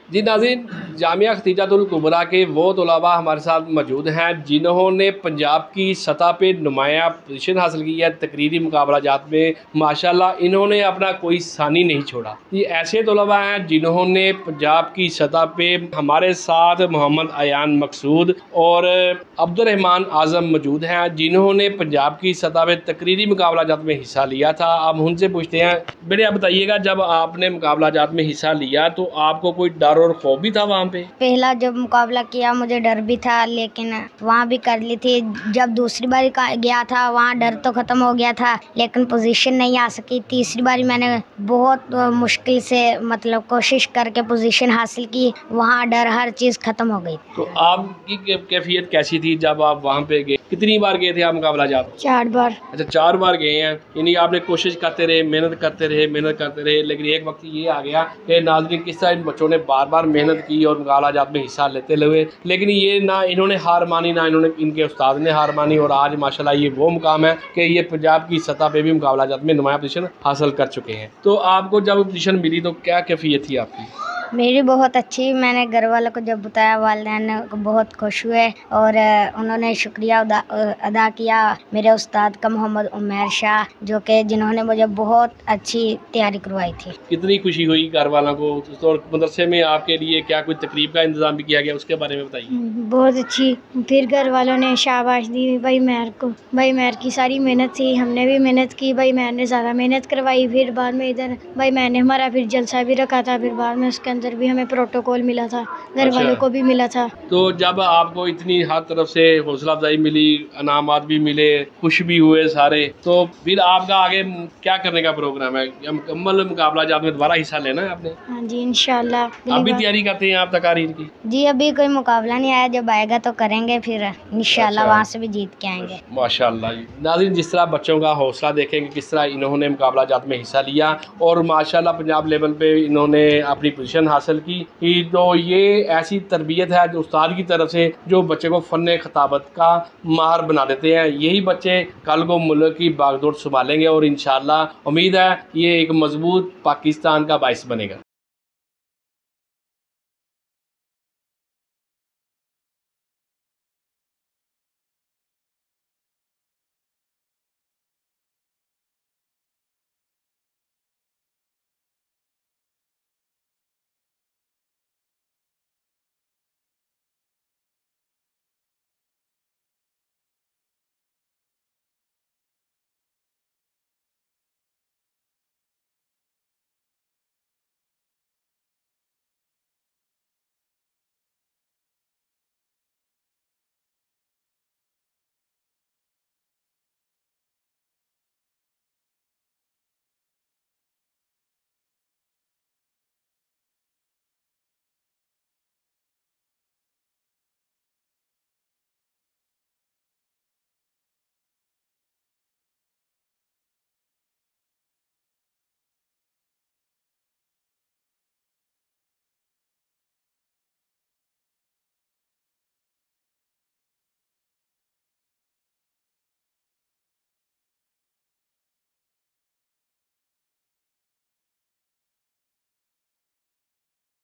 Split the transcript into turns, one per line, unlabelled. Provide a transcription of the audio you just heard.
جی ناظرین، جامعہ ختیجۃ الکبریٰ کے وہ طلباء ہمارے ساتھ موجود ہیں جنہوں نے پنجاب کی سطح پہ نمایاں پوزیشن حاصل کی ہے تقریری مقابلہ جات میں۔ ماشاءاللہ انہوں نے اپنا کوئی ثانی نہیں چھوڑا۔ یہ ایسے طلباء ہیں جنہوں نے پنجاب کی سطح پہ ہمارے ساتھ محمد ایان مقصود اور عبد الرحمان اعظم موجود ہیں جنہوں نے پنجاب کی سطح پہ تقریری مقابلہ جات میں حصہ لیا تھا۔ آپ ان سے پوچھتے ہیں، بیٹے آپ بتائیے گا، جب آپ نے مقابلہ جات میں حصہ لیا تو آپ کو کوئی ڈر اور خوف بھی تھا وہاں پہ؟
پہلا جب مقابلہ کیا مجھے ڈر بھی تھا، لیکن وہاں بھی کر لی تھی۔ جب دوسری بار گیا تھا وہاں ڈر تو ختم ہو گیا تھا، لیکن پوزیشن نہیں آ سکی۔ تیسری بار میں نے بہت مشکل سے کوشش کر کے پوزیشن حاصل کی، وہاں ڈر ہر چیز ختم ہو گئی۔
تو آپ کی کیفیت کیسی تھی جب آپ وہاں پہ گئے؟ کتنی بار گئے تھے آپ مقابلہ جات؟
4 بار۔
اچھا 4 بار گئے ہیں، یعنی آپ نے کوشش کرتے رہے، محنت کرتے رہے، لیکن ایک وقت یہ آ گیا کہ ناظرین کس طرح ان بچوں نے بار بار محنت کی اور مقابلہ جات میں حصہ لیتے ہوئے، لیکن یہ نہ انہوں نے ہار مانی، نہ ان کے استاد نے ہار مانی، اور آج ماشاءاللہ یہ وہ مقام ہے کہ یہ پنجاب کی سطح پہ بھی مقابلہ جات میں نمایاں پوزیشن حاصل کر چکے ہیں۔ تو آپ کو جب پوزیشن ملی تو کیا کیفیت تھی آپ کی؟
میری بہت اچھی، میں نے گھر والوں کو جب بتایا والدین بہت خوش ہوئے اور انہوں نے شکریہ ادا کیا میرے استاد کا محمد عمیر شاہ، جو کہ جنہوں نے مجھے بہت اچھی تیاری کروائی تھی۔
کتنی خوشی ہوئی گھر والوں کو؟ اور مدرسے میں آپ کے لیے کیا کوئی تقریب کا انتظام بھی کیا گیا، اس کے بارے میں بتائیے۔
بہت اچھی، پھر گھر والوں نے شاباش دی بھائی مہر کو، بھائی مہر کی ساری محنت تھی، ہم نے بھی محنت کی، بھائی مہر نے زیادہ محنت کروائی۔ پھر بعد میں ادھر بھائی مہر نے ہمارا پھر جلسہ بھی رکھا تھا، پھر بعد میں اس کے اندر بھی ہمیں پروٹوکول ملا تھا، گھر والوں کو بھی ملا تھا۔
تو جب آپ کو اتنی ہر طرف سے حوصلہ افزائی ملی، انعامات بھی ملے، خوش بھی ہوئے سارے، تو پھر آپ کا آگے کیا کرنے کا پروگرام ہے؟ مکمل مقابلہ جات میں دوبارہ حصہ لینا ہے آپ نے؟
ہاں جی انشاءاللہ۔
ابھی تیاری کرتے ہیں آپ تقاریر کی؟
جی ابھی کوئی مقابلہ نہیں آیا، جب آئے گا تو کریں گے، پھر انشاءاللہ وہاں سے بھی جیت کے آئیں گے۔
ماشاءاللہ جی ناظرین، جس طرح بچوں کا حوصلہ دیکھیں کہ کس طرح انہوں نے مقابلہ جات میں حصہ لیا اور ماشاءاللہ پنجاب لیول پہ انہوں نے اپنی پوزیشن حاصل کی، تو یہ ایسی تربیت ہے جو استاد کی طرف سے جو بچے کو فن خطابت کا ماہر بنا دیتے ہیں۔ یہی بچے کل کو ملک کی باغ دوڑ سنبھالیں گے اور انشاءاللہ امید ہے یہ ایک مضبوط پاکستان کا باعث بنے گا۔